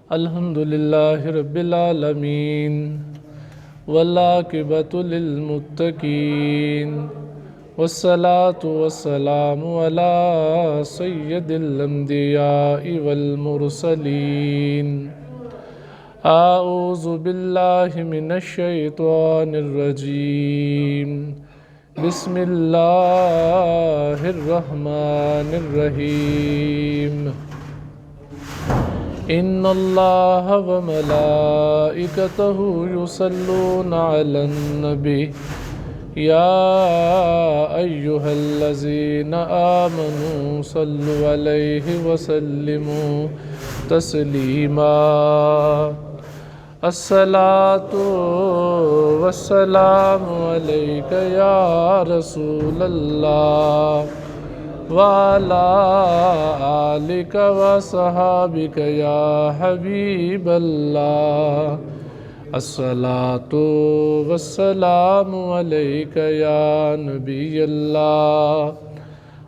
الحمدللہ رب العالمین والعاقبۃ للمتقین والصلاة والسلام علی سید الانبیاء والمرسلین اعوذ باللہ من الشیطان الرجیم بسم اللہ الرحمن الرحیم ان اللہ وملائکتہ یصلون علی النبی یا ایہا الذین آمنوا صلوا علیہ وسلموا تسلیما الصلاة والسلام علیک یا رسول اللہ وعلی آلک وصحابک یا حبیب اللہ الصلاة والسلام علیک یا نبی اللہ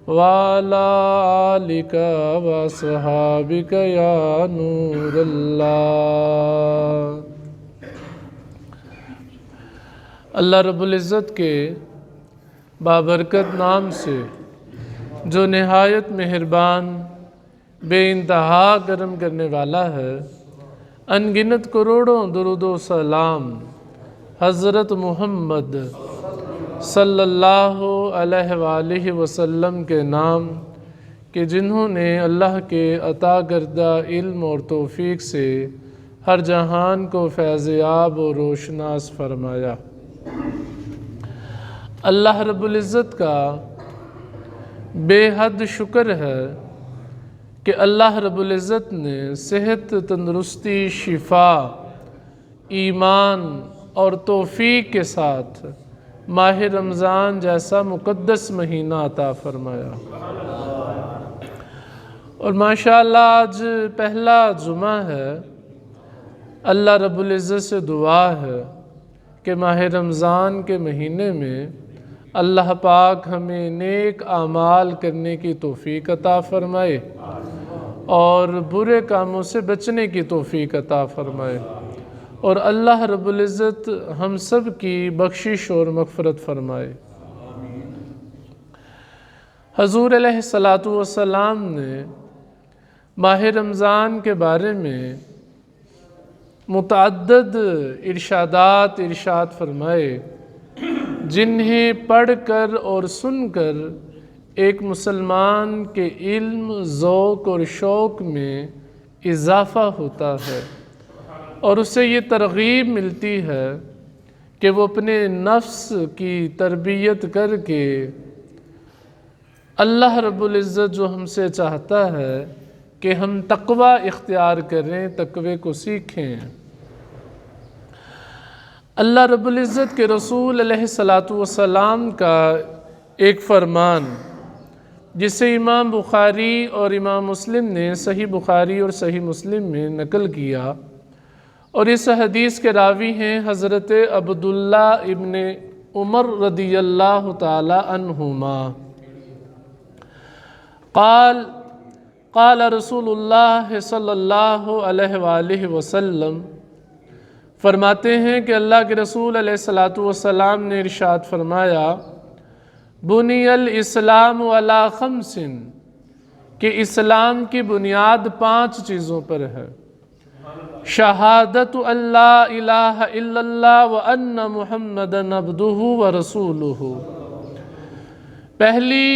وعلی آلک وصحابک یا نور اللہ۔ اللہ رب العزت کے بابرکت نام سے جو نہایت مہربان بے انتہا کرم کرنے والا ہے، ان گنت کروڑوں درود و سلام حضرت محمد صلی اللہ علیہ وآلہ وسلم کے نام کہ جنہوں نے اللہ کے عطا کردہ علم اور توفیق سے ہر جہان کو فیضیاب و روشناس فرمایا۔ اللہ رب العزت کا بے حد شکر ہے کہ اللہ رب العزت نے صحت، تندرستی، شفا، ایمان اور توفیق کے ساتھ ماہ رمضان جیسا مقدس مہینہ عطا فرمایا، اور ماشاءاللہ آج پہلا جمعہ ہے۔ اللہ رب العزت سے دعا ہے کہ ماہ رمضان کے مہینے میں اللہ پاک ہمیں نیک اعمال کرنے کی توفیق عطا فرمائے اور برے کاموں سے بچنے کی توفیق عطا فرمائے، اور اللہ رب العزت ہم سب کی بخشش اور مغفرت فرمائے۔ حضور علیہ السلام نے ماہ رمضان کے بارے میں متعدد ارشاد فرمائے، جنہیں پڑھ کر اور سن کر ایک مسلمان کے علم، ذوق اور شوق میں اضافہ ہوتا ہے، اور اسے یہ ترغیب ملتی ہے کہ وہ اپنے نفس کی تربیت کر کے اللہ رب العزت جو ہم سے چاہتا ہے کہ ہم تقوی اختیار کریں، تقوی کو سیکھیں۔ اللہ رب العزت کے رسول علیہ السلام کا ایک فرمان جسے امام بخاری اور امام مسلم نے صحیح بخاری اور صحیح مسلم میں نقل کیا، اور اس حدیث کے راوی ہیں حضرت عبداللہ ابن عمر رضی اللہ تعالی عنہما۔ قال رسول اللہ صلی اللہ علیہ وآلہ وسلم، فرماتے ہیں کہ اللہ کے رسول علیہ السلام نے ارشاد فرمایا، بنی الاسلام علی خمس، کہ اسلام کی بنیاد 5 چیزوں پر ہے۔ شہادت اللہ الہ الا اللہ وان محمدًا عبدہ ورسولہ، پہلی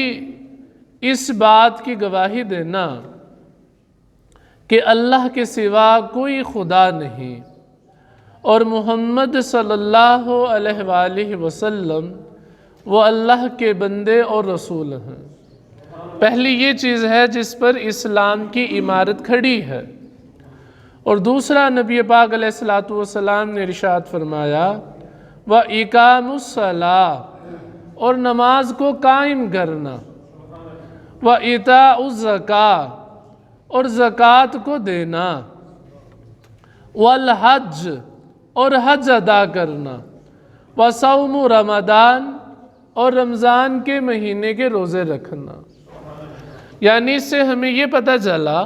اس بات کی گواہی دینا کہ اللہ کے سوا کوئی خدا نہیں، اور محمد صلی اللہ علیہ وآلہ وسلم وہ اللہ کے بندے اور رسول ہیں۔ پہلی یہ چیز ہے جس پر اسلام کی عمارت کھڑی ہے، اور دوسرا نبی پاک علیہ السلام نے ارشاد فرمایا، وَإِقَامُ الصَّلَاةِ، اور نماز کو قائم کرنا، وَإِيتَاءُ الزَّكَاةِ، اور زکوٰۃ کو دینا، وَالْحَجِّ، اور حج ادا کرنا، وَصَوْمُ رمضان، اور رمضان کے مہینے کے روزے رکھنا۔ یعنی اس سے ہمیں یہ پتہ چلا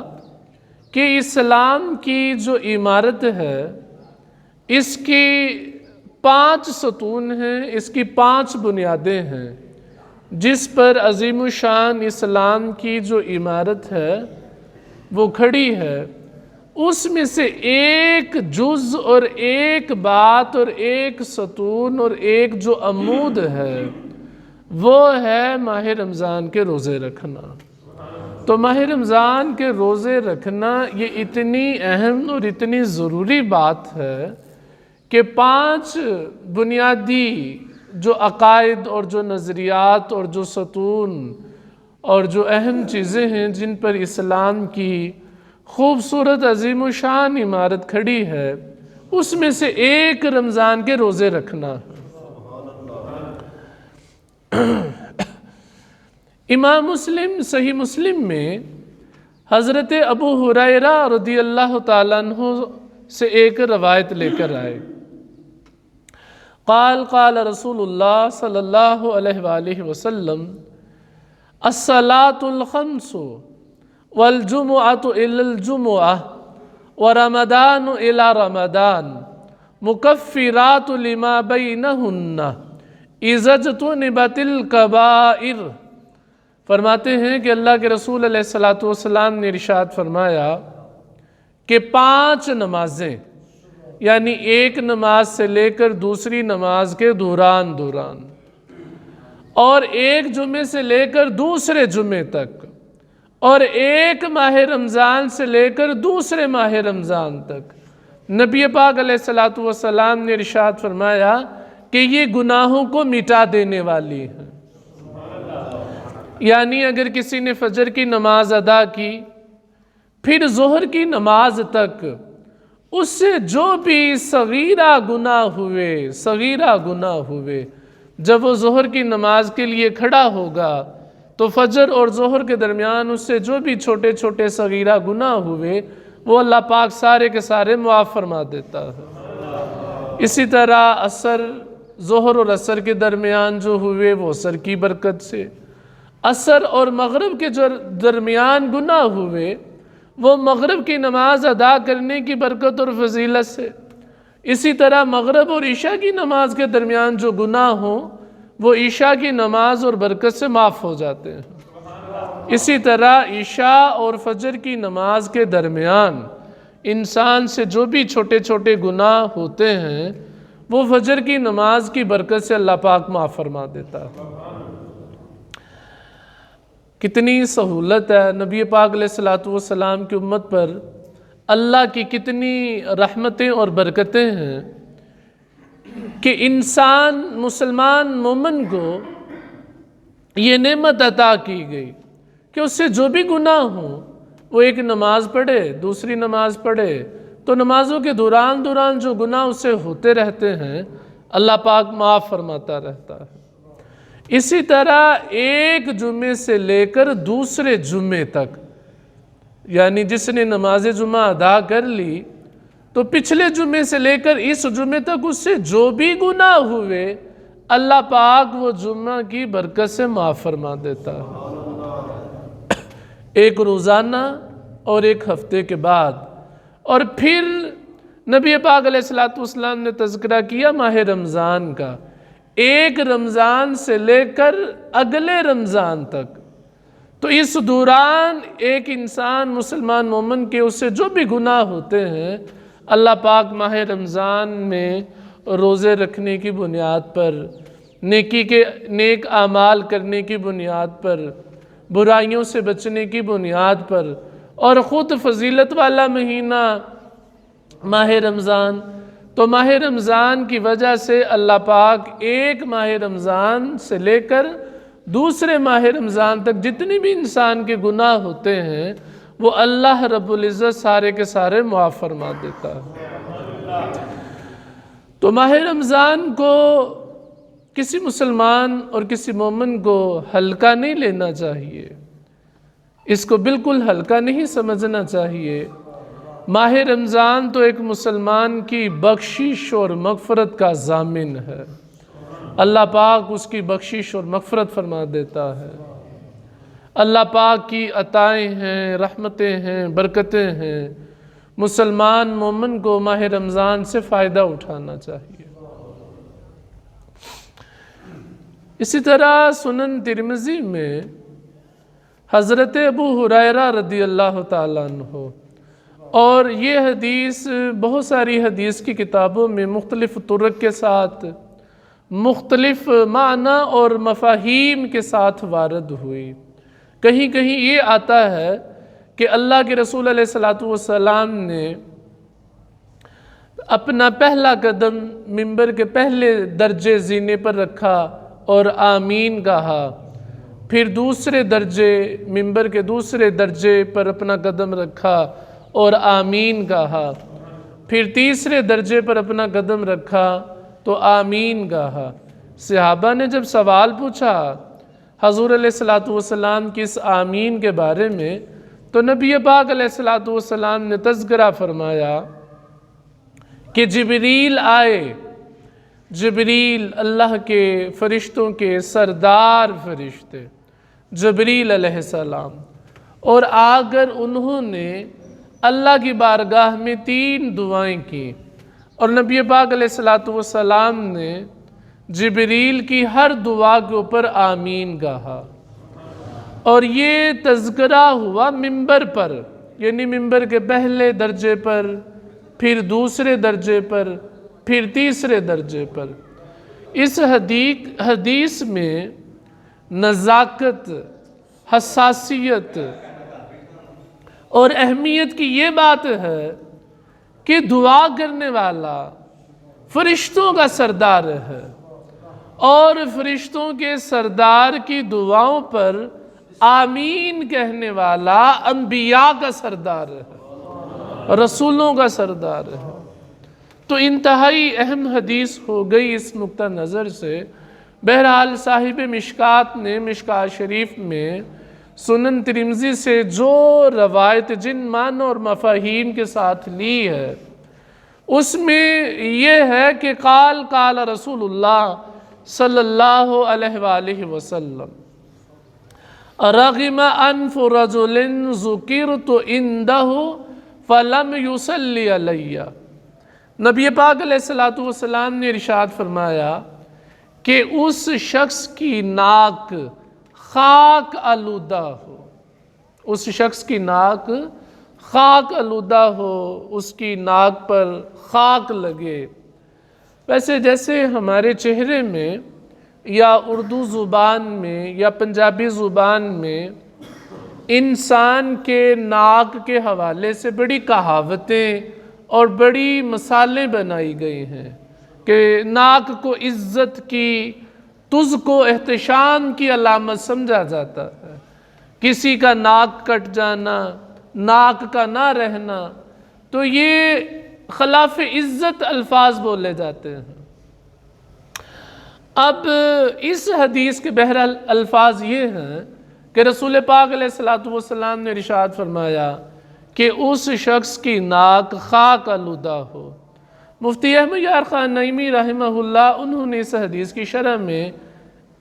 کہ اسلام کی جو عمارت ہے اس کی 5 ستون ہیں، اس کی 5 بنیادیں ہیں جس پر عظیم الشان اسلام کی جو عمارت ہے وہ کھڑی ہے۔ اس میں سے ایک جز اور ایک بات اور ایک ستون اور ایک جو عمود ہے وہ ہے ماہ رمضان کے روزے رکھنا۔ تو ماہ رمضان کے روزے رکھنا یہ اتنی اہم اور اتنی ضروری بات ہے کہ 5 بنیادی جو عقائد اور جو نظریات اور جو ستون اور جو اہم چیزیں ہیں جن پر اسلام کی خوبصورت عظیم الشان عمارت کھڑی ہے، اس میں سے ایک رمضان کے روزے رکھنا۔ امام مسلم صحیح مسلم میں حضرت ابو ہریرہ رضی اللہ تعالیٰ عنہ سے ایک روایت لے کر آئے۔ قال قال رسول اللہ صلی اللہ علیہ وآلہ وسلم الصلاة الخمس والجمعة إلى الجمعة ورمضان إلى رمضان مكفرات لما بينهن إذا اجتنبت الكبائر۔ فرماتے ہیں کہ اللہ کے رسول علیہ السلام نے ارشاد فرمایا کہ 5 نمازیں، یعنی ایک نماز سے لے کر دوسری نماز کے دوران اور ایک جمعے سے لے کر دوسرے جمعے تک اور ایک ماہ رمضان سے لے کر دوسرے ماہ رمضان تک، نبی پاک علیہ السلام نے ارشاد فرمایا کہ یہ گناہوں کو مٹا دینے والی ہیں۔ یعنی اگر کسی نے فجر کی نماز ادا کی پھر ظہر کی نماز تک اس سے جو بھی صغیرہ گناہ ہوئے جب وہ ظہر کی نماز کے لیے کھڑا ہوگا تو فجر اور ظہر کے درمیان اس سے جو بھی چھوٹے چھوٹے صغیرہ گناہ ہوئے وہ اللہ پاک سارے کے سارے معاف فرما دیتا ہے۔ اسی طرح عصر، ظہر اور عصر کے درمیان جو ہوئے وہ عصر کی برکت سے، عصر اور مغرب کے جو درمیان گناہ ہوئے وہ مغرب کی نماز ادا کرنے کی برکت اور فضیلت سے، اسی طرح مغرب اور عشاء کی نماز کے درمیان جو گناہ ہوں وہ عشاء کی نماز اور برکت سے معاف ہو جاتے ہیں۔ اسی طرح عشاء اور فجر کی نماز کے درمیان انسان سے جو بھی چھوٹے چھوٹے گناہ ہوتے ہیں وہ فجر کی نماز کی برکت سے اللہ پاک معاف فرما دیتا ہے۔ کتنی سہولت ہے نبی پاک علیہ السلام کی امت پر، اللہ کی کتنی رحمتیں اور برکتیں ہیں کہ انسان مسلمان مومن کو یہ نعمت عطا کی گئی کہ اس سے جو بھی گناہ ہوں وہ ایک نماز پڑھے، دوسری نماز پڑھے تو نمازوں کے دوران جو گناہ اس سے ہوتے رہتے ہیں اللہ پاک معاف فرماتا رہتا ہے۔ اسی طرح ایک جمعے سے لے کر دوسرے جمعے تک، یعنی جس نے نماز جمعہ ادا کر لی تو پچھلے جمعے سے لے کر اس جمعے تک اس سے جو بھی گناہ ہوئے اللہ پاک وہ جمعہ کی برکت سے معاف فرما دیتا ہے، ایک روزانہ اور ایک ہفتے کے بعد۔ اور پھر نبی پاک علیہ السلام نے تذکرہ کیا ماہ رمضان کا، ایک رمضان سے لے کر اگلے رمضان تک، تو اس دوران ایک انسان مسلمان مومن کے اس سے جو بھی گناہ ہوتے ہیں اللہ پاک ماہ رمضان میں روزے رکھنے کی بنیاد پر، نیک اعمال کرنے کی بنیاد پر، برائیوں سے بچنے کی بنیاد پر، اور خود فضیلت والا مہینہ ماہ رمضان، تو ماہ رمضان کی وجہ سے اللہ پاک ایک ماہ رمضان سے لے کر دوسرے ماہ رمضان تک جتنی بھی انسان کے گناہ ہوتے ہیں وہ اللہ رب العزت سارے کے سارے معاف فرما دیتا ہے۔ تو ماہ رمضان کو کسی مسلمان اور کسی مومن کو ہلکا نہیں لینا چاہیے، اس کو بالکل ہلکا نہیں سمجھنا چاہیے۔ ماہ رمضان تو ایک مسلمان کی بخشش اور مغفرت کا ضامن ہے، اللہ پاک اس کی بخشش اور مغفرت فرما دیتا ہے۔ اللہ پاک کی عطائیں ہیں، رحمتیں ہیں، برکتیں ہیں۔ مسلمان مومن کو ماہ رمضان سے فائدہ اٹھانا چاہیے۔ اسی طرح سنن ترمذی میں حضرت ابو ہریرہ رضی اللہ تعالیٰ عنہ، اور یہ حدیث بہت ساری حدیث کی کتابوں میں مختلف طرق کے ساتھ، مختلف معنی اور مفاہیم کے ساتھ وارد ہوئی۔ کہیں کہیں یہ آتا ہے کہ اللہ کے رسول علیہ السلام نے اپنا پہلا قدم منبر کے پہلے درجے زینے پر رکھا اور آمین کہا، پھر دوسرے درجے منبر کے دوسرے درجے پر اپنا قدم رکھا اور آمین کہا، پھر تیسرے درجے پر اپنا قدم رکھا تو آمین کہا۔ صحابہ نے جب سوال پوچھا حضور علیہ السلام کی اس آمین کے بارے میں، تو نبی پاک علیہ السلام نے تذکرہ فرمایا کہ جبریل آئے، جبریل اللہ کے فرشتوں کے سردار فرشتے جبریل علیہ السلام، اور آ کر انہوں نے اللہ کی بارگاہ میں 3 دعائیں کی، اور نبی پاک علیہ السلام نے جبریل کی ہر دعا کے اوپر آمین کہا، اور یہ تذکرہ ہوا منبر پر، یعنی منبر کے پہلے درجے پر، پھر دوسرے درجے پر، پھر تیسرے درجے پر۔ اس حدیث میں نزاکت، حساسیت اور اہمیت کی یہ بات ہے کہ دعا کرنے والا فرشتوں کا سردار ہے، اور فرشتوں کے سردار کی دعاؤں پر آمین کہنے والا انبیاء کا سردار ہے، رسولوں کا سردار ہے۔ تو انتہائی اہم حدیث ہو گئی اس نقطہ نظر سے۔ بہرحال صاحب مشکات نے مشکات شریف میں سنن ترمذی سے جو روایت جن معنی اور مفاہیم کے ساتھ لی ہے، اس میں یہ ہے کہ قال رسول اللہ صلی اللہ علیہ وآلہ وسلم رغم انف رجل ذکرت عندہ فلم یصلی علیہ۔ نبی پاک علیہ السلام نے ارشاد فرمایا کہ اس شخص کی ناک خاک آلودہ ہو، اس شخص کی ناک خاک آلودہ ہو، اس کی ناک پر خاک لگے۔ ویسے جیسے ہمارے چہرے میں یا اردو زبان میں یا پنجابی زبان میں انسان کے ناک کے حوالے سے بڑی کہاوتیں اور بڑی مثالیں بنائی گئی ہیں کہ ناک کو عزت کی، تجھ کو احتشام کی علامت سمجھا جاتا ہے۔ کسی کا ناک کٹ جانا، ناک کا نہ رہنا، تو یہ خلاف عزت الفاظ بولے جاتے ہیں۔ اب اس حدیث کے بہرحال الفاظ یہ ہیں کہ رسول پاک علیہ السلام نے ارشاد فرمایا کہ اس شخص کی ناک خاک آلودہ ہو۔ مفتی احمد یار خان نعیمی رحمہ اللہ، انہوں نے اس حدیث کی شرح میں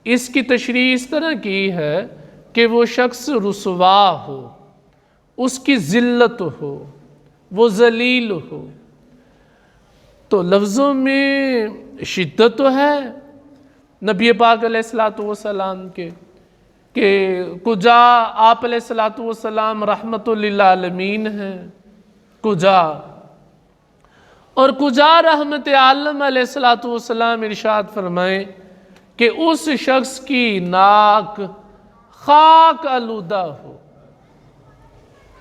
اس کی تشریح اس طرح کی ہے کہ وہ شخص رسوا ہو، اس کی ذلت ہو، وہ ذلیل ہو۔ تو لفظوں میں شدت تو ہے نبی پاک علیہ السلام کے، کہ کجا آپ علیہ السلام رحمت للعالمین ہیں، کجا اور کجا رحمت عالم علیہ السلام ارشاد فرمائیں کہ اس شخص کی ناک خاک آلودہ ہو،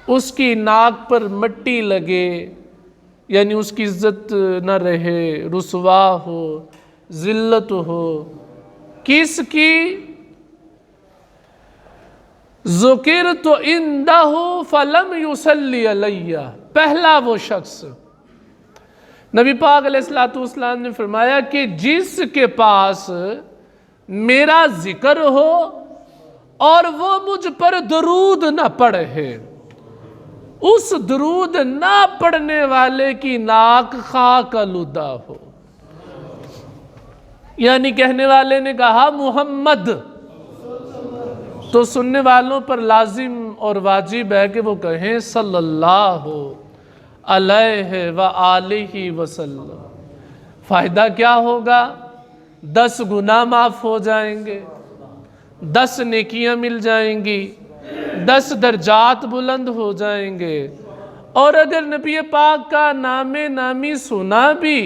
اس کی ناک پر مٹی لگے، یعنی اس کی عزت نہ رہے، رسوا ہو، ذلت ہو۔ کس کی؟ ذکرت عندہ فلم یصلی علیہ، پہلا وہ شخص نبی پاک علیہ السلام نے فرمایا کہ جس کے پاس میرا ذکر ہو اور وہ مجھ پر درود نہ پڑھے، اس درود نہ پڑھنے والے کی ناک خاک آلودہ ہو۔ یعنی کہنے والے نے کہا محمد تو سننے والوں پر لازم اور واجب ہے کہ وہ کہیں صلی اللہ علیہ وآلہ وسلم۔ فائدہ کیا ہوگا؟ 10 گناہ معاف ہو جائیں گے، 10 نیکیاں مل جائیں گی، 10 درجات بلند ہو جائیں گے۔ اور اگر نبی پاک کا نام نامی سنا بھی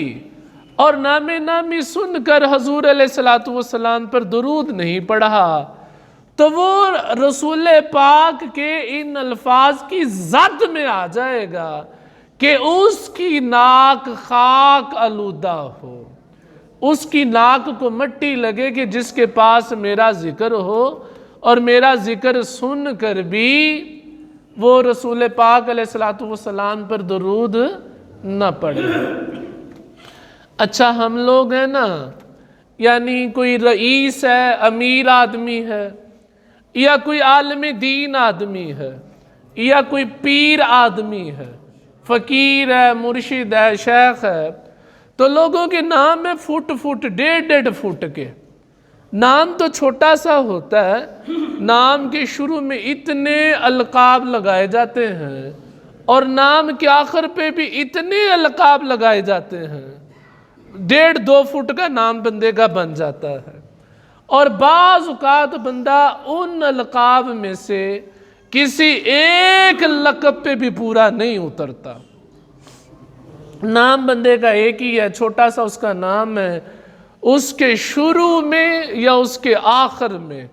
اور نام نامی سن کر حضور علیہ السلام پر درود نہیں پڑھا تو وہ رسول پاک کے ان الفاظ کی زد میں آ جائے گا کہ اس کی ناک خاک آلودہ ہو، اس کی ناک کو مٹی لگے کہ جس کے پاس میرا ذکر ہو اور میرا ذکر سن کر بھی وہ رسول پاک علیہ السلام پر درود نہ پڑھے۔ اچھا ہم لوگ ہیں نا، یعنی کوئی رئیس ہے، امیر آدمی ہے، یا کوئی عالم دین آدمی ہے، یا کوئی پیر آدمی ہے، فقیر ہے، مرشد ہے، شیخ ہے، تو لوگوں کے نام میں فٹ 1.5 فٹ کے نام تو چھوٹا سا ہوتا ہے، نام کے شروع میں اتنے القاب لگائے جاتے ہیں اور نام کے آخر پہ بھی اتنے القاب لگائے جاتے ہیں، 1.5-2 فٹ کا نام بندے کا بن جاتا ہے۔ اور بعض اوقات بندہ ان القاب میں سے کسی ایک لقب پہ بھی پورا نہیں اترتا، نام بندے کا ایک ہی ہے، چھوٹا سا اس کا نام ہے، اس کے شروع میں یا اس کے آخر میں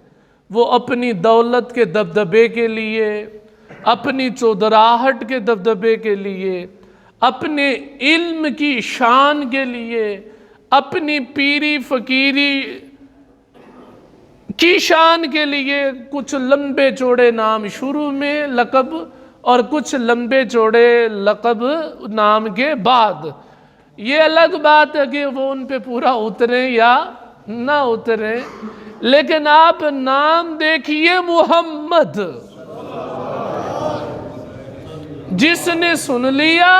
وہ اپنی دولت کے دبدبے کے لیے، اپنی چودراہٹ کے دبدبے کے لیے، اپنے علم کی شان کے لیے، اپنی پیری فقیری کی شان کے لیے کچھ لمبے چوڑے نام شروع میں لقب اور کچھ لمبے چوڑے لقب نام کے بعد۔ یہ الگ بات ہے کہ وہ ان پہ پورا اتریں یا نہ اتریں، لیکن آپ نام دیکھیے محمد، جس نے سن لیا،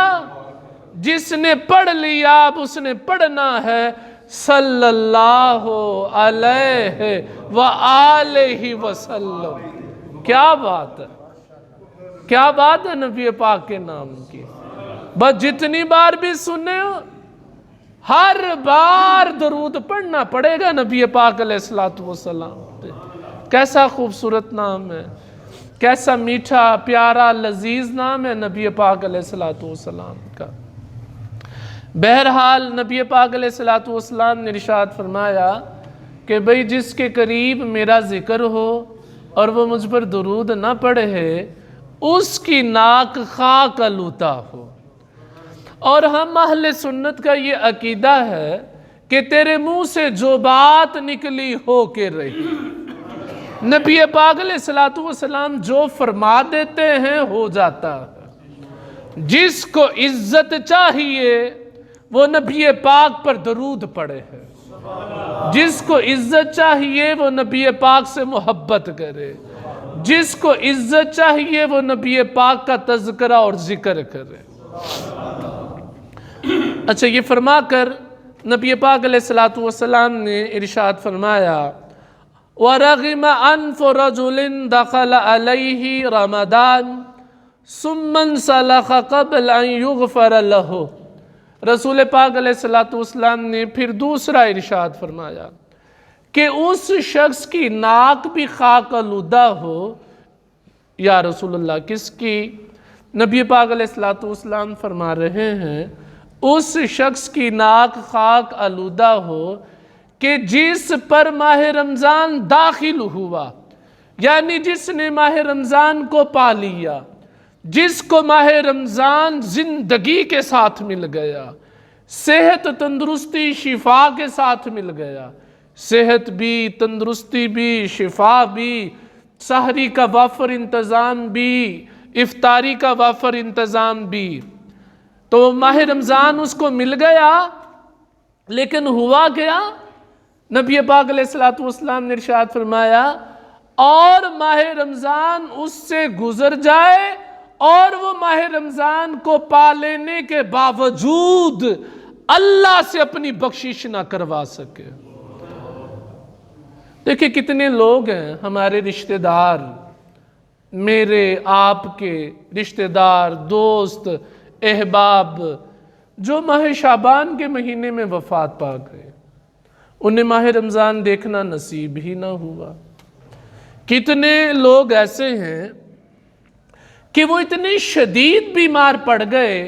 جس نے پڑھ لیا، اب اس نے پڑھنا ہے صلی اللہ علیہ وآلہ وسلم۔ کیا بات ہے، کیا بات ہے نبی پاک کے نام کی۔ بس جتنی بار بھی سنے ہو ہر بار درود پڑھنا پڑے گا نبی پاک علیہ السلام پہ۔ کیسا خوبصورت نام ہے، کیسا میٹھا پیارا لذیذ نام ہے نبی پاک علیہ السلام کا۔ بہرحال نبی پاک علیہ السلام نے ارشاد فرمایا کہ بھئی جس کے قریب میرا ذکر ہو اور وہ مجھ پر درود نہ پڑھے اس کی ناک خاک آلودہ ہو۔ اور ہم اہل سنت کا یہ عقیدہ ہے کہ تیرے منہ سے جو بات نکلی ہو کے رہی، نبی پاک علیہ السلام جو فرما دیتے ہیں ہو جاتا ہے۔ جس کو عزت چاہیے وہ نبی پاک پر درود پڑھے ہے، جس کو عزت چاہیے وہ نبی پاک سے محبت کرے، جس کو عزت چاہیے وہ نبی پاک کا تذکرہ اور ذکر کرے۔ اچھا یہ فرما کر نبی پاک علیہ السلام نے ارشاد فرمایا وَرَغِمَ أَنْفُ رَجُلٍ دَخَلَ عَلَيْهِ رَمَضَانِ ثُمَّ انْسَلَخَ قَبْلَ أَنْ يُغْفَرَ لَهُ۔ رسول پاک علیہ السلام نے پھر دوسرا ارشاد فرمایا کہ اس شخص کی ناک بھی خاک آلودہ ہو۔ یا رسول اللہ کس کی؟ نبی پاک علیہ السلام فرما رہے ہیں اس شخص کی ناک خاک آلودہ ہو کہ جس پر ماہ رمضان داخل ہوا، یعنی جس نے ماہ رمضان کو پا لیا، جس کو ماہ رمضان زندگی کے ساتھ مل گیا، صحت تندرستی شفا کے ساتھ مل گیا، صحت بھی تندرستی بھی شفا بھی، سحری کا وافر انتظام بھی، افطاری کا وافر انتظام بھی، تو ماہ رمضان اس کو مل گیا، لیکن ہوا کیا؟ نبی پاک علیہ السلام نے ارشاد فرمایا اور ماہ رمضان اس سے گزر جائے اور وہ ماہ رمضان کو پا لینے کے باوجود اللہ سے اپنی بخشش نہ کروا سکے۔ دیکھیں کتنے لوگ ہیں ہمارے رشتہ دار، میرے آپ کے رشتہ دار، دوست، احباب، جو ماہ شعبان کے مہینے میں وفات پا گئے، انہیں ماہ رمضان دیکھنا نصیب ہی نہ ہوا۔ کتنے لوگ ایسے ہیں کہ وہ اتنے شدید بیمار پڑ گئے،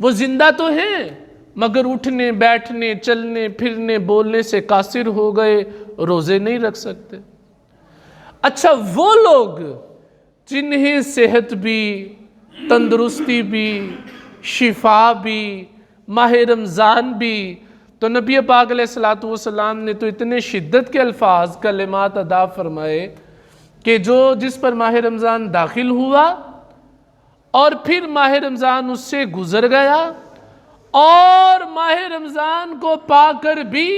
وہ زندہ تو ہیں مگر اٹھنے بیٹھنے چلنے پھرنے بولنے سے قاصر ہو گئے، روزے نہیں رکھ سکتے۔ اچھا وہ لوگ جنہیں صحت بھی، تندرستی بھی، شفا بھی، ماہ رمضان بھی، تو نبی پاک علیہ السلام نے تو اتنے شدت کے الفاظ کلمات ادا فرمائے کہ جس پر ماہ رمضان داخل ہوا اور پھر ماہ رمضان اس سے گزر گیا اور ماہ رمضان کو پا کر بھی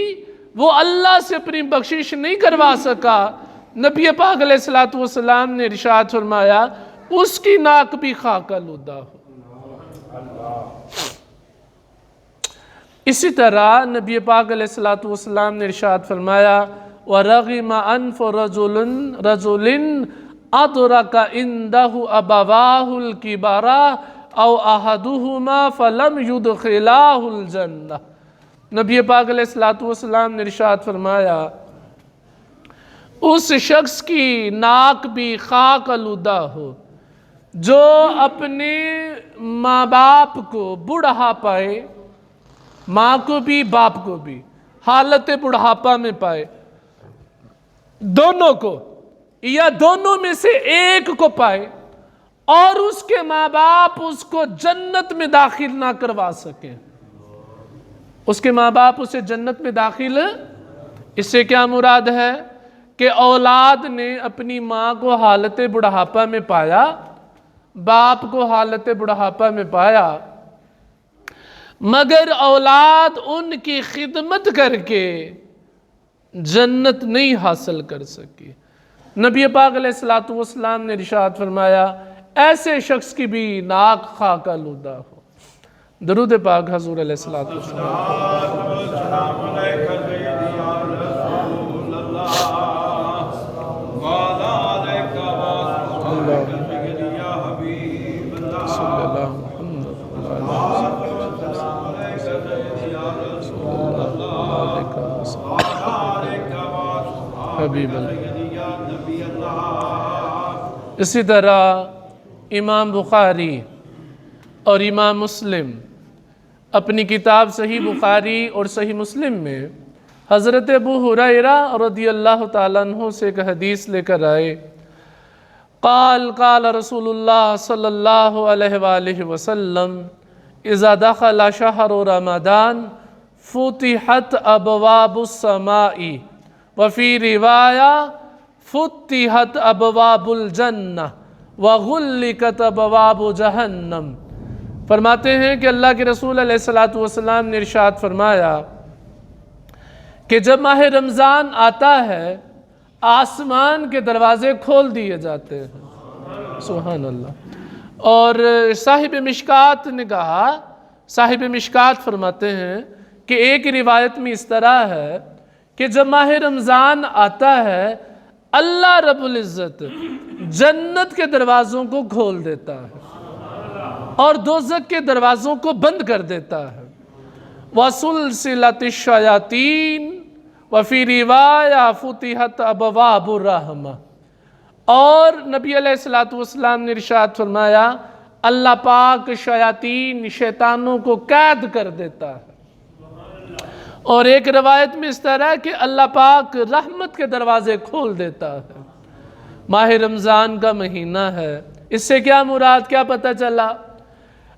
وہ اللہ سے اپنی بخشش نہیں کروا سکا، نبی پاک علیہ السلام نے ارشاد فرمایا اس کی ناک بھی خاک آلودہ ہو۔ اسی طرح نبی پاک علیہ السلام نے ارشاد فرمایا وَرَغِمَ أَنْفُ رَجُلٍ أَدْرَكَ عِنْدَهُ أَبَوَاهُ الْكِبَرَ أَوْ أَحَدُهُمَا فَلَمْ يُدْخِلَاهُ الْجَنَّةِ۔ نبی پاک علیہ السلام نے ارشاد فرمایا اس شخص کی ناک بھی خاک آلودہ ہو جو اپنے ماں باپ کو بڑھا پائے، ماں کو بھی باپ کو بھی حالت بڑھاپا میں پائے، دونوں کو یا دونوں میں سے ایک کو پائے اور اس کے ماں باپ اس کو جنت میں داخل نہ کروا سکیں، اس کے ماں باپ اسے جنت میں داخل، اس سے کیا مراد ہے کہ اولاد نے اپنی ماں کو حالت بڑھاپا میں پایا، باپ کو حالت بڑھاپا میں پایا، مگر اولاد ان کی خدمت کر کے جنت نہیں حاصل کر سکی۔ نبی پاک علیہ السلام نے ارشاد فرمایا ایسے شخص کی بھی ناک خاک آلودہ ہو۔ درود پاک حضور علیہ السلام۔ اسی طرح امام بخاری اور امام مسلم اپنی کتاب صحیح بخاری اور صحیح مسلم میں حضرت ابو ہریرہ رضی اللہ تعالیٰ عنہ سے ایک حدیث لے کر آئے، قال رسول اللہ صلی اللہ علیہ وآلہ وسلم اذا دخل شہر رمضان فتحت ابواب السماء وفی روایہ فتحت ابواب الجنہ وغلقت ابواب جہنم۔ فرماتے ہیں کہ اللہ کے رسول علیہ السلام نے ارشاد فرمایا کہ جب ماہ رمضان آتا ہے آسمان کے دروازے کھول دیے جاتے ہیں، سبحان اللہ۔ اور صاحب مشکات نے کہا، صاحب مشکات فرماتے ہیں کہ ایک روایت میں اس طرح ہے کہ جب ماہ رمضان آتا ہے اللہ رب العزت جنت کے دروازوں کو کھول دیتا ہے اور دوزخ کے دروازوں کو بند کر دیتا ہے۔ وَسُلْسِلَتِ الشَّيَاطِينَ وَفِي رِوَایَةٍ فُتِحَتْ أَبْوَابُ الرَّحْمَةِ۔ اور نبی علیہ السلام نے ارشاد فرمایا اللہ پاک شیاطین شیطانوں کو قید کر دیتا ہے، اور ایک روایت میں اس طرح کہ اللہ پاک رحمت کے دروازے کھول دیتا ہے۔ ماہ رمضان کا مہینہ ہے، اس سے کیا مراد، کیا پتہ چلا؟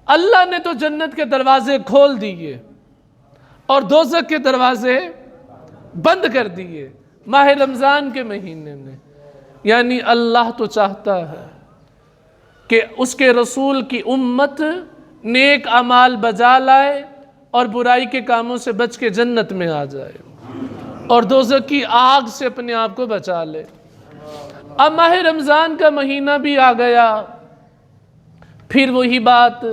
اللہ نے تو جنت کے دروازے کھول دیے اور دوزخ کے دروازے بند کر دیے ماہ رمضان کے مہینے میں۔ یعنی اللہ تو چاہتا ہے کہ اس کے رسول کی امت نیک اعمال بجا لائے اور برائی کے کاموں سے بچ کے جنت میں آ جائے اور دوزخ کی آگ سے اپنے آپ کو بچا لے۔ اب ماہ رمضان کا مہینہ بھی آ گیا، پھر وہی بات،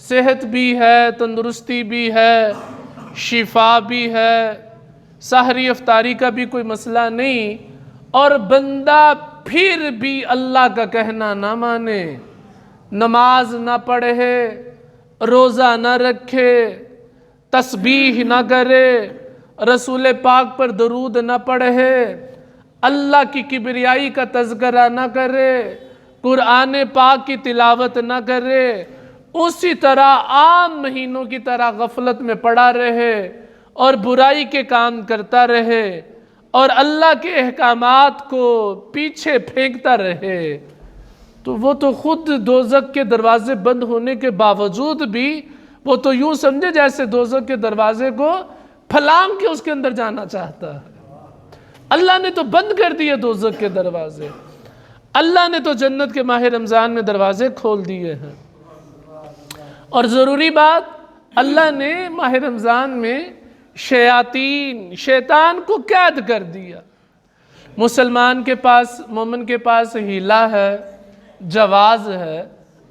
صحت بھی ہے، تندرستی بھی ہے، شفا بھی ہے، سحری افطاری کا بھی کوئی مسئلہ نہیں، اور بندہ پھر بھی اللہ کا کہنا نہ مانے، نماز نہ پڑھے، روزہ نہ رکھے، تسبیح نہ کرے، رسول پاک پر درود نہ پڑھے، اللہ کی کبریائی کا تذکرہ نہ کرے، قرآن پاک کی تلاوت نہ کرے، اسی طرح عام مہینوں کی طرح غفلت میں پڑا رہے اور برائی کے کام کرتا رہے اور اللہ کے احکامات کو پیچھے پھینکتا رہے، تو وہ تو خود دوزخ کے دروازے بند ہونے کے باوجود بھی وہ تو یوں سمجھے جیسے دوزخ کے دروازے کو پھلانگ کے اس کے اندر جانا چاہتا ہے۔ اللہ نے تو بند کر دیے دوزخ کے دروازے، اللہ نے تو جنت کے ماہ رمضان میں دروازے کھول دیے ہیں۔ اور ضروری بات، اللہ نے ماہ رمضان میں شیطان کو قید کر دیا۔ مسلمان کے پاس، مومن کے پاس ہیلہ ہے، جواز ہے،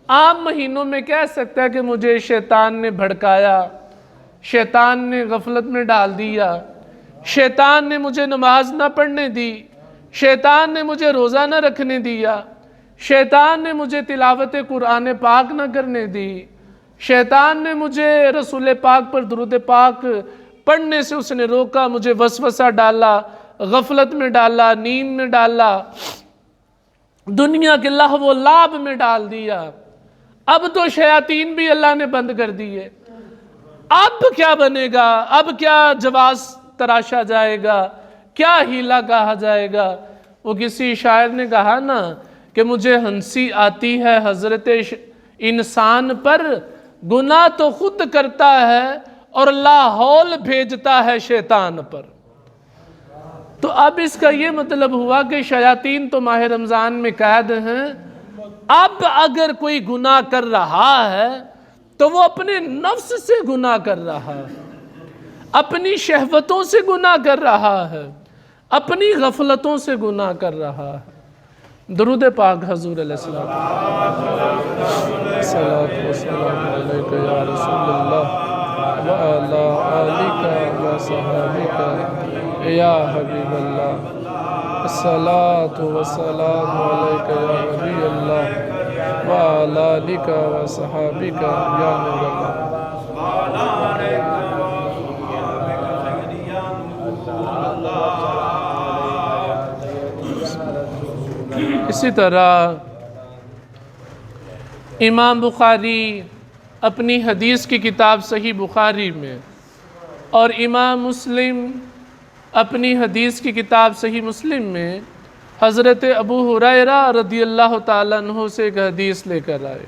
عام مہینوں میں کہہ سکتا ہے کہ مجھے شیطان نے بھڑکایا، شیطان نے غفلت میں ڈال دیا، شیطان نے مجھے نماز نہ پڑھنے دی، شیطان نے مجھے روزہ نہ رکھنے دیا، شیطان نے مجھے تلاوت قرآن پاک نہ کرنے دی، شیطان نے مجھے رسول پاک پر درود پاک پڑھنے سے اس نے روکا، مجھے وسوسہ ڈالا، غفلت میں ڈالا، نیند میں ڈالا، دنیا کے لہو و لعب میں ڈال دیا۔ اب تو شیاطین بھی اللہ نے بند کر دیے، اب کیا بنے گا؟ اب کیا جواز تراشا جائے گا؟ کیا ہیلہ کہا جائے گا؟ وہ کسی شاعر نے کہا نا کہ مجھے ہنسی آتی ہے حضرت انسان پر، گناہ تو خود کرتا ہے اور لاحول بھیجتا ہے شیطان پر۔ تو اب اس کا یہ مطلب ہوا کہ شیاطین تو ماہ رمضان میں قید ہیں، اب اگر کوئی گناہ کر رہا ہے تو وہ اپنے نفس سے گناہ کر رہا ہے، اپنی شہوتوں سے گناہ کر رہا ہے، اپنی غفلتوں سے گناہ کر رہا ہے۔ درود پاک حضور علیہ السلام، صلاۃ و سلام علیک یا رسول اللہ وعلی آلک و صحابک یا حبیب اللہ، الصلاۃ و سلام علیک یا نبی اللہ وعلی آلک و صحابک یا نور اللہ۔ اسی طرح امام بخاری اپنی حدیث کی کتاب صحیح بخاری میں اور امام مسلم اپنی حدیث کی کتاب صحیح مسلم میں حضرت ابو ہریرہ رضی اللہ تعالیٰ عنہ سے ایک حدیث لے کر آئے۔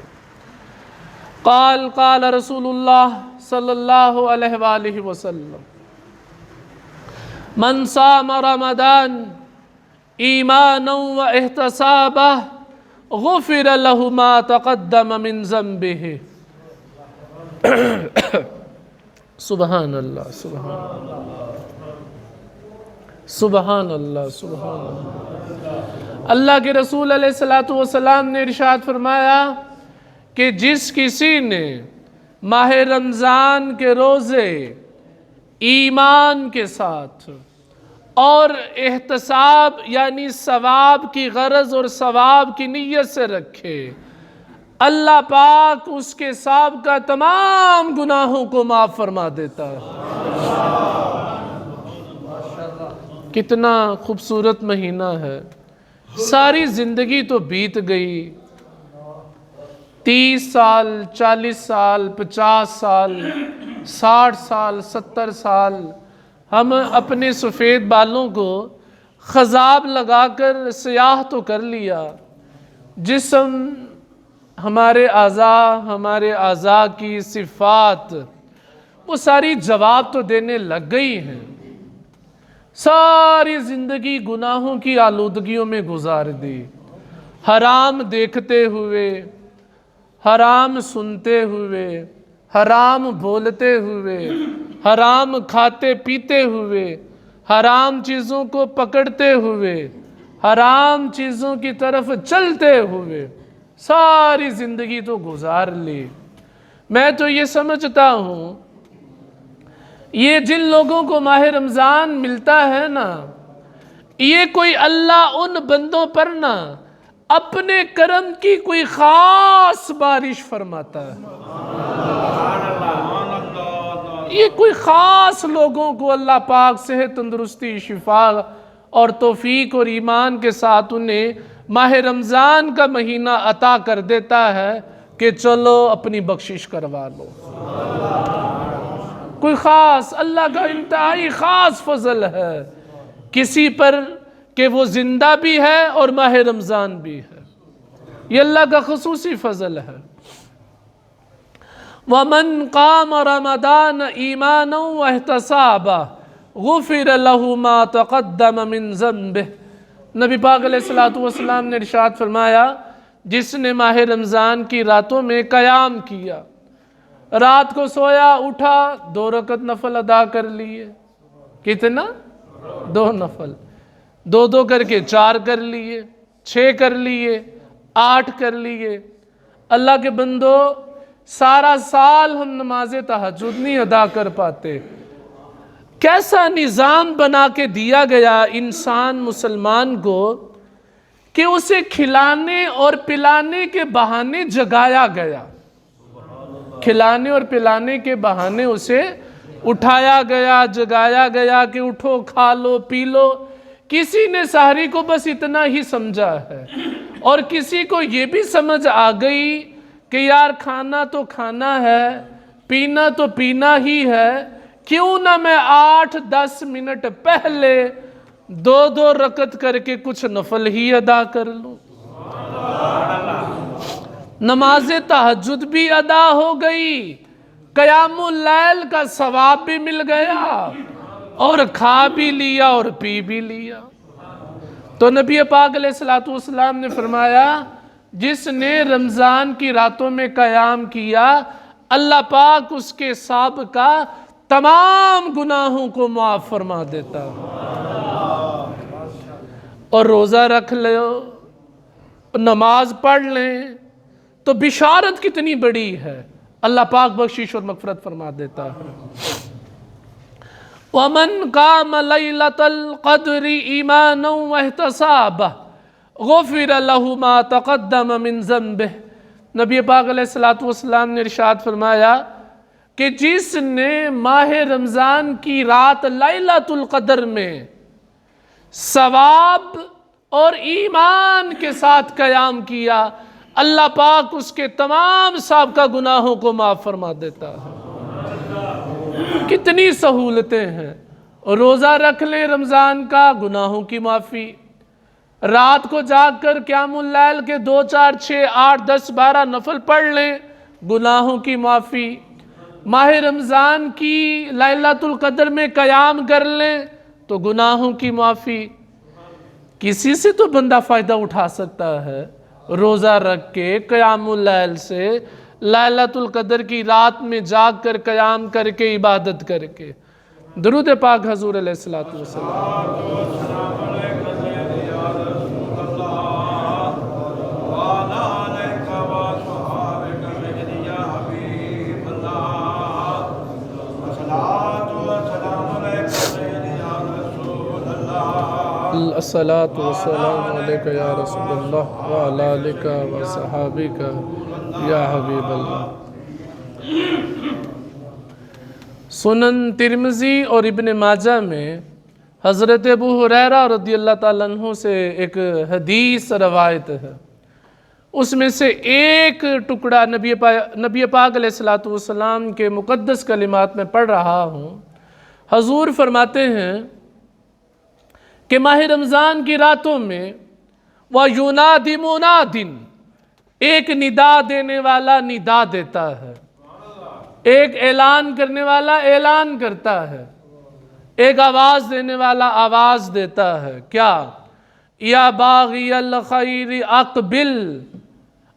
قال قال رسول اللہ صلی اللہ علیہ وآلہ وسلم من صام رمضان ایمانا و احتسابا غفر له ما تقدم من ذنبه۔ سبحان اللہ، سبحان اللہ، سبحان اللہ، سبحان اللہ۔ اللہ کے رسول علیہ السلام نے ارشاد فرمایا کہ جس کسی نے ماہ رمضان کے روزے ایمان کے ساتھ اور احتساب یعنی ثواب کی غرض اور ثواب کی نیت سے رکھے، اللہ پاک اس کے سابقہ تمام گناہوں کو معاف فرما دیتا ہے۔ کتنا خوبصورت مہینہ ہے، ساری زندگی تو بیت گئی، 30 سال، 40 سال، 50 سال، 60 سال، 70 سال ہم اپنے سفید بالوں کو خضاب لگا کر سیاہ تو کر لیا، جسم، ہمارے اعضاء کی صفات وہ ساری جواب تو دینے لگ گئی ہیں، ساری زندگی گناہوں کی آلودگیوں میں گزار دی، حرام دیکھتے ہوئے، حرام سنتے ہوئے، حرام بولتے ہوئے، حرام کھاتے پیتے ہوئے، حرام چیزوں کو پکڑتے ہوئے، حرام چیزوں کی طرف چلتے ہوئے ساری زندگی تو گزار لی۔ میں تو یہ سمجھتا ہوں یہ جن لوگوں کو ماہ رمضان ملتا ہے نا، یہ کوئی اللہ ان بندوں پر نہ اپنے کرم کی کوئی خاص بارش فرماتا ہے، یہ کوئی خاص لوگوں کو اللہ پاک صحت، تندرستی، شفا اور توفیق اور ایمان کے ساتھ انہیں ماہ رمضان کا مہینہ عطا کر دیتا ہے کہ چلو اپنی بخشش کروا لو۔ کوئی خاص اللہ کا انتہائی خاص فضل ہے کسی پر کہ وہ زندہ بھی ہے اور ماہ رمضان بھی ہے، یہ اللہ کا خصوصی فضل ہے۔ وَمَنْ قَامَ رَمَضَانَ إِيمَانًا وَاحْتِسَابًا غُفِرَ لَهُ مَا تَقَدَّمَ مِنْ ذَنْبِهِ۔ نبی پاک علیہ السلام نے ارشاد فرمایا، جس نے ماہ رمضان کی راتوں میں قیام کیا، رات کو سویا اٹھا 2 رکعت نفل ادا کر لیے، کتنا؟ 2 نفل، 2 کر کے 4 کر لیے، 6 کر لیے، 8 کر لیے۔ اللہ کے بندو، سارا سال ہم نماز تہجد نہیں ادا کر پاتے، کیسا نظام بنا کے دیا گیا انسان مسلمان کو کہ اسے کھلانے اور پلانے کے بہانے جگایا گیا، کھلانے اور پلانے کے بہانے اسے اٹھایا گیا، جگایا گیا کہ اٹھو، کھا لو، پی لو۔ کسی نے سحری کو بس اتنا ہی سمجھا ہے، اور کسی کو یہ بھی سمجھ آ گئی کہ یار کھانا تو کھانا ہے، پینا تو پینا ہی ہے، کیوں نہ میں 8-10 منٹ پہلے 2 رکعت کر کے کچھ نفل ہی ادا کر لوں۔ نماز تہجد بھی ادا ہو گئی، قیام اللیل کا ثواب بھی مل گیا، اور کھا بھی لیا اور پی بھی لیا۔ تو نبی پاک علیہ السلام نے فرمایا، جس نے رمضان کی راتوں میں قیام کیا، اللہ پاک اس کے سابقہ تمام گناہوں کو معاف فرما دیتا ہے۔ اور روزہ رکھ لو، نماز پڑھ لیں تو بشارت کتنی بڑی ہے، اللہ پاک بخشش اور مغفرت فرما دیتا ہے۔ وَمَنْ قَامَ لَيْلَةَ الْقَدْرِ إِيمَانًا وَاحْتِسَابًا غُفِرَ لَهُ مَا تَقَدَّمَ مِنْ ذَنْبِهِ۔ نبی پاک علیہ السلام نے ارشاد فرمایا کہ جس نے ماہ رمضان کی رات لیلۃ القدر میں ثواب اور ایمان کے ساتھ قیام کیا، اللہ پاک اس کے تمام سابقہ گناہوں کو معاف فرما دیتا ہے۔ کتنی سہولتیں ہیں، روزہ رکھ لیں رمضان کا، گناہوں کی معافی، رات کو جاگ کر قیام اللیل کے 2 4 6 8 10 12 نفل پڑھ لیں، گناہوں کی معافی، ماہ رمضان کی لیلۃ القدر میں قیام کر لیں تو گناہوں کی معافی۔ کسی سے تو بندہ فائدہ اٹھا سکتا ہے، روزہ رکھ کے قیام اللیل سے، لیلۃ القدر کی رات میں جاگ کر قیام کر کے عبادت کر کے۔ درود پاک حضور علیہ السلام۔ الصلاۃ والسلام علیکہ یا رسول اللہ وعلی آلک و صحابک یا حبیب اللہ۔ سنن ترمذی اور ابن ماجہ میں حضرت ابو ہریرہ رضی اللہ تعالیٰ عنہ سے ایک حدیث روایت ہے، اس میں سے ایک ٹکڑا نبی پاک علیہ السلام کے مقدس کلمات میں پڑھ رہا ہوں۔ حضور فرماتے ہیں کہ ماہ رمضان کی راتوں میں وَيُنَادِ مُنَادٍ، ایک ندا دینے والا ندا دیتا ہے، ایک اعلان کرنے والا اعلان کرتا ہے، ایک آواز دینے والا آواز دیتا ہے، کیا؟ یا باغی الخیر اقبل۔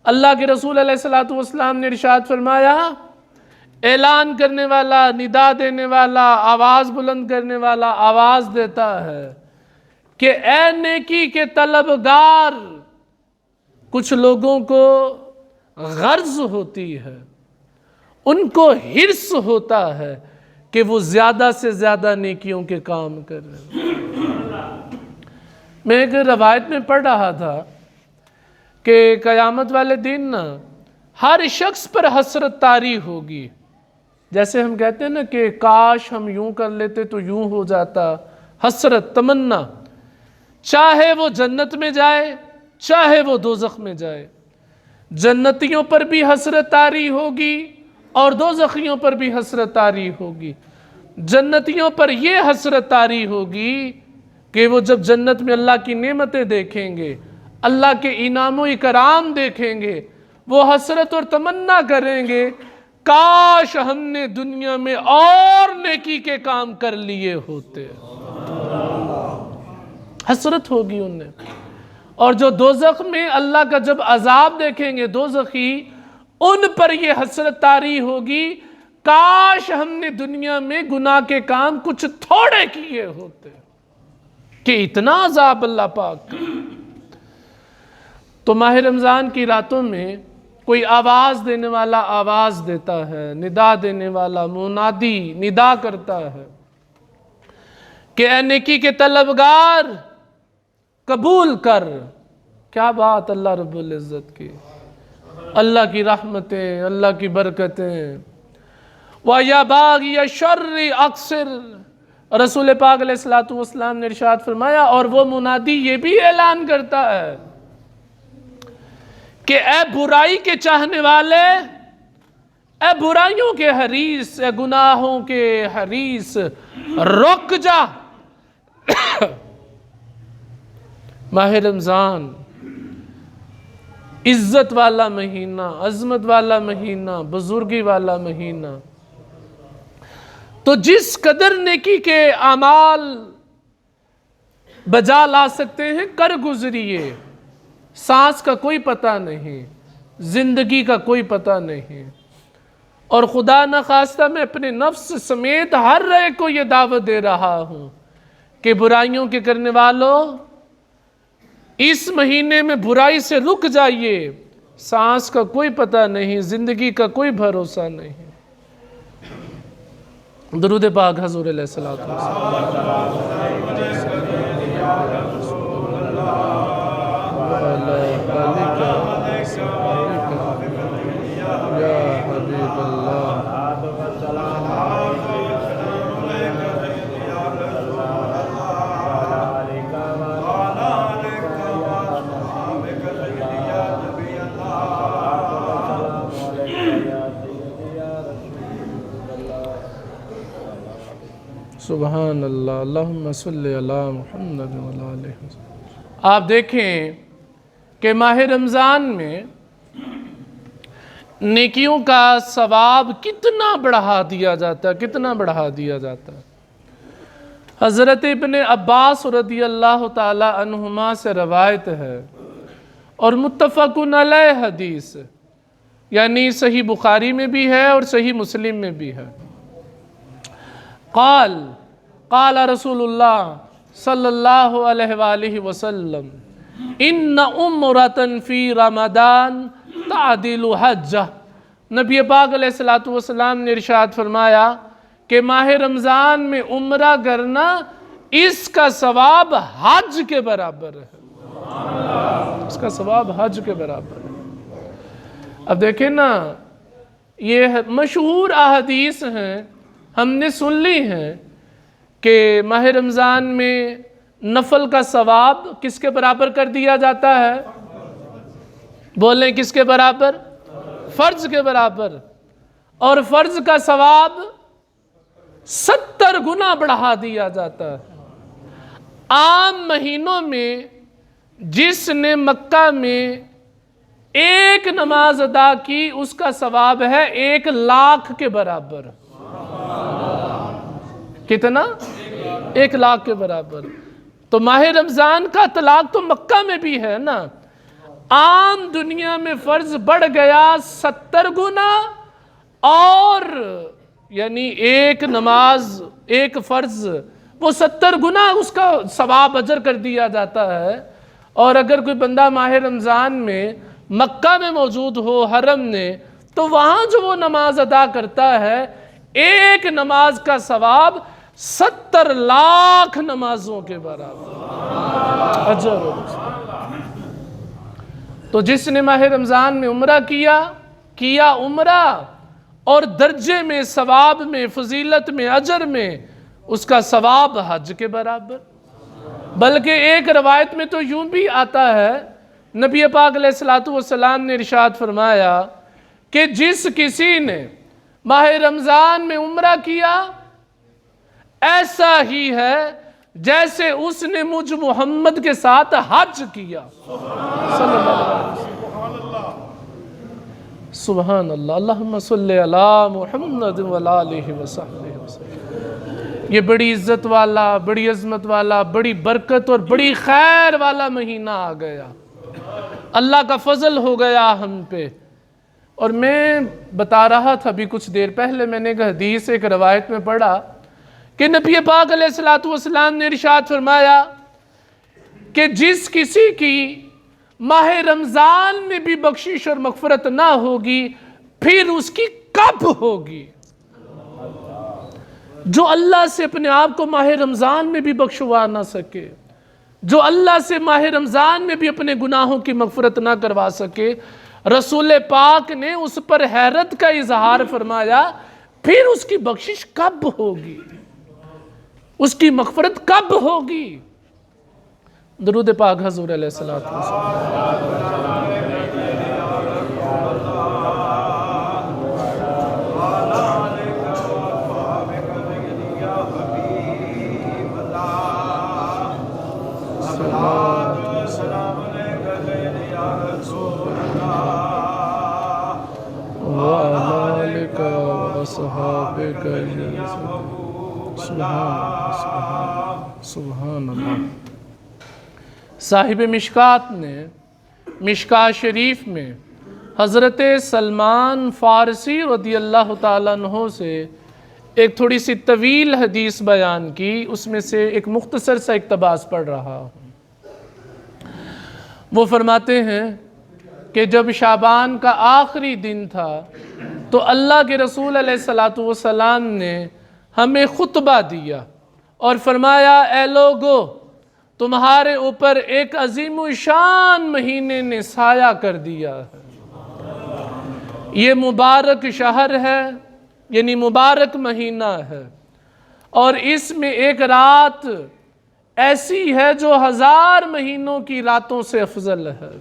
اللہ کے رسول علیہ السلام نے ارشاد فرمایا، اعلان کرنے والا، ندا دینے والا، آواز بلند کرنے والا آواز دیتا ہے کہ اے نیکی کے طلبگار، کچھ لوگوں کو غرض ہوتی ہے، ان کو حرص ہوتا ہے کہ وہ زیادہ سے زیادہ نیکیوں کے کام کر رہے ہیں۔ میں ایک روایت میں پڑھ رہا تھا کہ قیامت والے دن نا ہر شخص پر حسرت طاری ہوگی. جیسے ہم کہتے ہیں نا کہ کاش ہم یوں کر لیتے تو یوں ہو جاتا، حسرت، تمنا. چاہے وہ جنت میں جائے چاہے وہ دوزخ میں جائے، جنتیوں پر بھی حسرت طاری ہوگی اور دوزخیوں پر بھی حسرت طاری ہوگی. جنتیوں پر یہ حسرت طاری ہوگی کہ وہ جب جنت میں اللہ کی نعمتیں دیکھیں گے، اللہ کے انعام و اکرام دیکھیں گے، وہ حسرت اور تمنا کریں گے کاش ہم نے دنیا میں اور نیکی کے کام کر لیے ہوتے. حسرت ہوگی انہیں. اور جو دوزخ میں اللہ کا جب عذاب دیکھیں گے دوزخی، ان پر یہ حسرت طاری ہوگی کاش ہم نے دنیا میں گناہ کے کام کچھ تھوڑے کیے ہوتے کہ اتنا عذاب اللہ پاک. تو ماہ رمضان کی راتوں میں کوئی آواز دینے والا آواز دیتا ہے، ندا دینے والا منادی ندا کرتا ہے کہ اے نیکی کے طلبگار قبول کر. کیا بات اللہ رب العزت کی، اللہ کی رحمتیں، اللہ کی برکتیں. وَيَا بَاغِيَ الشَّرِّ أَقْصِرْ. رسول پاک علیہ السلام نے ارشاد فرمایا اور وہ منادی یہ بھی اعلان کرتا ہے کہ اے برائی کے چاہنے والے، اے برائیوں کے حریص، اے گناہوں کے حریص، رک جا. ماہ رمضان عزت والا مہینہ، عظمت والا مہینہ، بزرگی والا مہینہ. تو جس قدر نیکی کے اعمال بجا لا سکتے ہیں کر گزریے. سانس کا کوئی پتہ نہیں، زندگی کا کوئی پتہ نہیں. اور خدا نخواستہ میں اپنے نفس سمیت ہر ایک کو یہ دعوت دے رہا ہوں کہ برائیوں کے کرنے والوں اس مہینے میں برائی سے رک جائیے. سانس کا کوئی پتہ نہیں، زندگی کا کوئی بھروسہ نہیں. درود پاک حضور علیہ السلام. سبحان اللہ. اللہم صلی علی محمد وعلی آلہ وسلم. آپ دیکھیں کہ ماہ رمضان میں نیکیوں کا ثواب کتنا بڑھا دیا جاتا ہے، کتنا بڑھا دیا جاتا ہے. حضرت ابن عباس رضی اللہ تعالی عنہما سے روایت ہے اور متفق علیہ حدیث، یعنی صحیح بخاری میں بھی ہے اور صحیح مسلم میں بھی ہے. قال رسول اللہ صلی اللہ علیہ وآلہ وسلم ان عمرۃ فی رمضان تعدل حجہ. نبی پاک علیہ السلام نے ارشاد فرمایا کہ ماہ رمضان میں عمرہ کرنا اس کا ثواب حج کے برابر ہے. اس کا ثواب حج کے برابر ہے. اب دیکھیں نا، یہ مشہور احادیث ہیں، ہم نے سن لی ہیں کہ ماہ رمضان میں نفل کا ثواب کس کے برابر کر دیا جاتا ہے؟ بولیں کس کے برابر؟ فرض کے برابر. اور فرض کا ثواب 70 گنا بڑھا دیا جاتا ہے. عام مہینوں میں جس نے مکہ میں ایک نماز ادا کی اس کا ثواب ہے 1,00,000 کے برابر. کتنا؟ 1,00,000 کے برابر. تو ماہ رمضان کا اطلاق تو مکہ میں بھی ہے نا. عام دنیا میں فرض بڑھ گیا 70 گنا، اور یعنی ایک نماز، ایک فرض، وہ 70 گنا اس کا ثواب اجر کر دیا جاتا ہے. اور اگر کوئی بندہ ماہ رمضان میں مکہ میں موجود ہو حرم میں، تو وہاں جو وہ نماز ادا کرتا ہے ایک نماز کا ثواب 70 لاکھ نمازوں کے برابر. اجر و رزق۔ تو جس نے ماہ رمضان میں عمرہ کیا عمرہ، اور درجے میں، ثواب میں، فضیلت میں، اجر میں اس کا ثواب حج کے برابر۔ بلکہ ایک روایت میں تو یوں بھی آتا ہے، نبی پاک علیہ السلام نے ارشاد فرمایا کہ جس کسی نے ماہ رمضان میں عمرہ کیا ایسا ہی ہے جیسے اس نے مجھ محمد کے ساتھ حج کیا صلی اللہ علیہ وسلم۔ سبحان اللہ، اللہم صلی علی محمد وعلی آلہ وصحبہ وسلم۔ یہ بڑی عزت والا، بڑی عظمت والا، بڑی برکت اور بڑی خیر والا مہینہ آ گیا، اللہ کا فضل ہو گیا ہم پہ۔ اور میں بتا رہا تھا ابھی کچھ دیر پہلے، میں نے ایک حدیث، ایک روایت میں پڑھا کہ نبی پاک علیہ السلام نے ارشاد فرمایا کہ جس کسی کی ماہ رمضان میں بھی بخشش اور مغفرت نہ ہوگی پھر اس کی کب ہوگی؟ جو اللہ سے اپنے آپ کو ماہ رمضان میں بھی بخشوا نہ سکے، جو اللہ سے ماہ رمضان میں بھی اپنے گناہوں کی مغفرت نہ کروا سکے، رسول پاک نے اس پر حیرت کا اظہار فرمایا پھر اس کی بخشش کب ہوگی، اس کی مغفرت کب ہوگی؟ درود پاک حضور علیہ السلام۔ سبحان اللہ۔ صاحب مشکات نے مشکات شریف میں حضرت سلمان فارسی رضی اللہ تعالیٰ عنہ سے ایک تھوڑی سی طویل حدیث بیان کی، اس میں سے ایک مختصر سا اقتباس پڑھ رہا ہوں۔ وہ فرماتے ہیں کہ جب شعبان کا آخری دن تھا تو اللہ کے رسول علیہ السلام نے ہمیں خطبہ دیا اور فرمایا اے لوگو، تمہارے اوپر ایک عظیم و شان مہینے نے سایہ کر دیا ہے، یہ مبارک شہر ہے، یعنی مبارک مہینہ ہے، اور اس میں ایک رات ایسی ہے جو 1000 مہینوں کی راتوں سے افضل ہے۔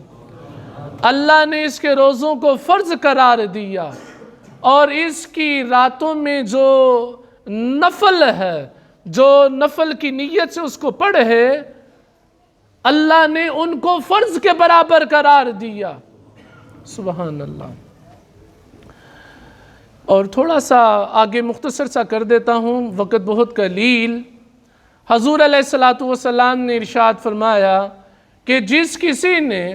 اللہ نے اس کے روزوں کو فرض قرار دیا، اور اس کی راتوں میں جو نفل ہے، جو نفل کی نیت سے اس کو پڑھے، اللہ نے ان کو فرض کے برابر قرار دیا۔ سبحان اللہ۔ اور تھوڑا سا آگے مختصر سا کر دیتا ہوں، وقت بہت قلیل۔ حضور علیہ السلام نے ارشاد فرمایا کہ جس کسی نے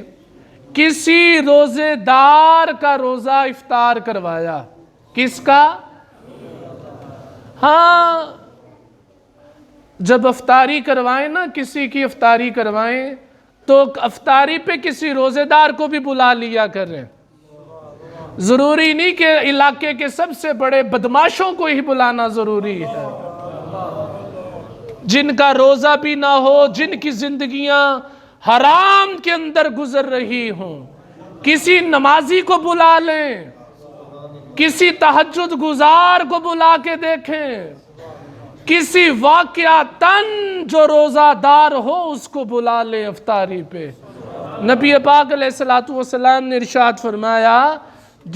کسی روزے دار کا روزہ افطار کروایا، کس کا؟ ہاں، جب افطاری کروائیں نا، کسی کی افطاری کروائیں تو افطاری پہ کسی روزے دار کو بھی بلا لیا کریں۔ ضروری نہیں کہ علاقے کے سب سے بڑے بدماشوں کو ہی بلانا ضروری ہے، جن کا روزہ بھی نہ ہو، جن کی زندگیاں حرام کے اندر گزر رہی ہوں، کسی نمازی کو بلا لیں، کسی تہجد گزار کو بلا کے دیکھیں، کسی واقعتاً جو روزہ دار ہو اس کو بلا لیں افطاری پہ۔ نبی پاک علیہ السلام نے ارشاد فرمایا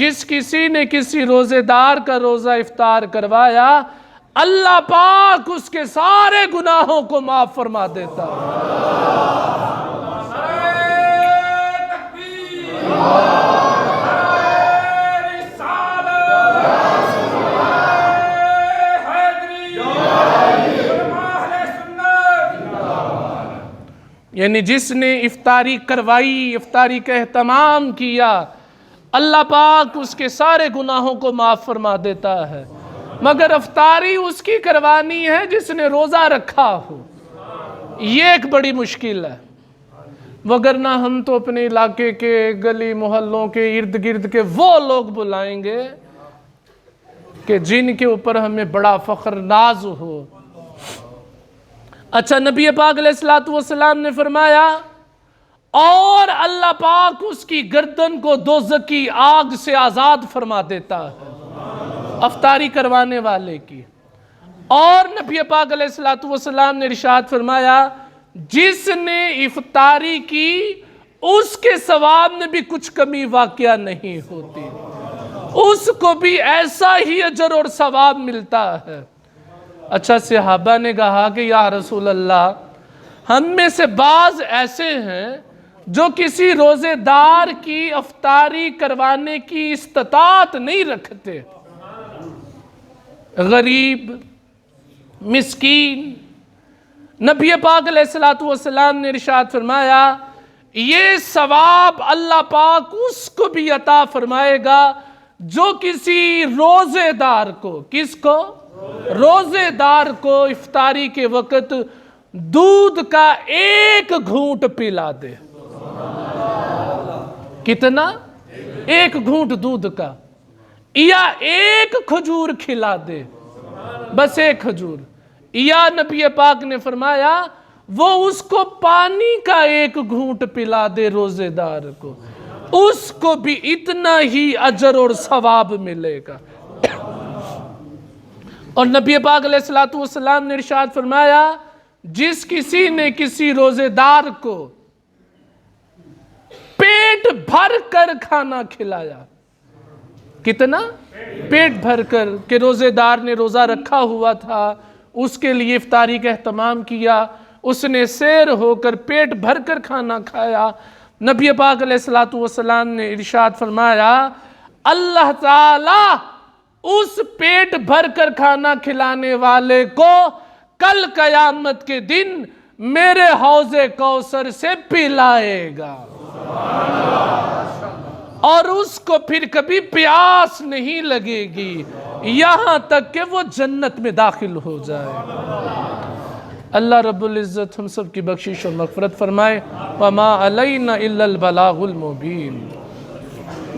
جس کسی نے کسی روزے دار کا روزہ افطار کروایا، اللہ پاک اس کے سارے گناہوں کو معاف فرما دیتا ہے۔ یعنی جس نے افطاری کروائی، افطاری کا اہتمام کیا، اللہ پاک اس کے سارے گناہوں کو معاف فرما دیتا ہے۔ مگر افطاری اس کی کروانی ہے جس نے روزہ رکھا ہو، یہ ایک بڑی مشکل ہے۔ وگرنہ ہم تو اپنے علاقے کے گلی محلوں کے ارد گرد کے وہ لوگ بلائیں گے کہ جن کے اوپر ہمیں بڑا فخر ناز ہو۔ اچھا نبی پاک علیہ الصلوۃ والسلام نے فرمایا اور اللہ پاک اس کی گردن کو دوزخ کی آگ سے آزاد فرما دیتا ہے افطاری کروانے والے کی۔ اور نبی پاک علیہ الصلوۃ والسلام نے ارشاد فرمایا جس نے افطاری کی اس کے ثواب میں بھی کچھ کمی واقعہ نہیں ہوتی، اس کو بھی ایسا ہی اجر اور ثواب ملتا ہے۔ اچھا صحابہ نے کہا کہ یا رسول اللہ ہم میں سے بعض ایسے ہیں جو کسی روزے دار کی افطاری کروانے کی استطاعت نہیں رکھتے، غریب مسکین۔ نبی پاک علیہ الصلوۃ والسلام نے ارشاد فرمایا یہ ثواب اللہ پاک اس کو بھی عطا فرمائے گا جو کسی روزے دار کو، کس کو؟ روزے دار کو افطاری کے وقت دودھ کا ایک گھونٹ پلا دے۔ کتنا؟ ایک گھونٹ دودھ کا، یا ایک کھجور کھلا دے، بس ایک کھجور۔ یا نبی پاک نے فرمایا وہ اس کو پانی کا ایک گھونٹ پلا دے روزے دار کو، اس کو بھی اتنا ہی اجر اور ثواب ملے گا۔ اور نبی پاک علیہ الصلوۃ والسلام نے ارشاد فرمایا جس کسی نے کسی روزے دار کو پیٹ بھر کر کھانا کھلایا، کتنا؟ پیٹ بھر کر، کہ روزے دار نے روزہ رکھا ہوا تھا، اس کے لیے افطاری کا اہتمام کیا، اس نے سیر ہو کر پیٹ بھر کر کھانا کھایا، نبی پاک علیہ الصلوۃ والسلام نے ارشاد فرمایا اللہ تعالی اس پیٹ بھر کر کھانا کھلانے والے کو کل قیامت کے دن میرے حوض کوثر سے پلائے گا، اور اس کو پھر کبھی پیاس نہیں لگے گی یہاں تک کہ وہ جنت میں داخل ہو جائے۔ اللہ رب العزت ہم سب کی بخشش و مغفرت فرمائے۔ وما علینا الا البلاغ المبین۔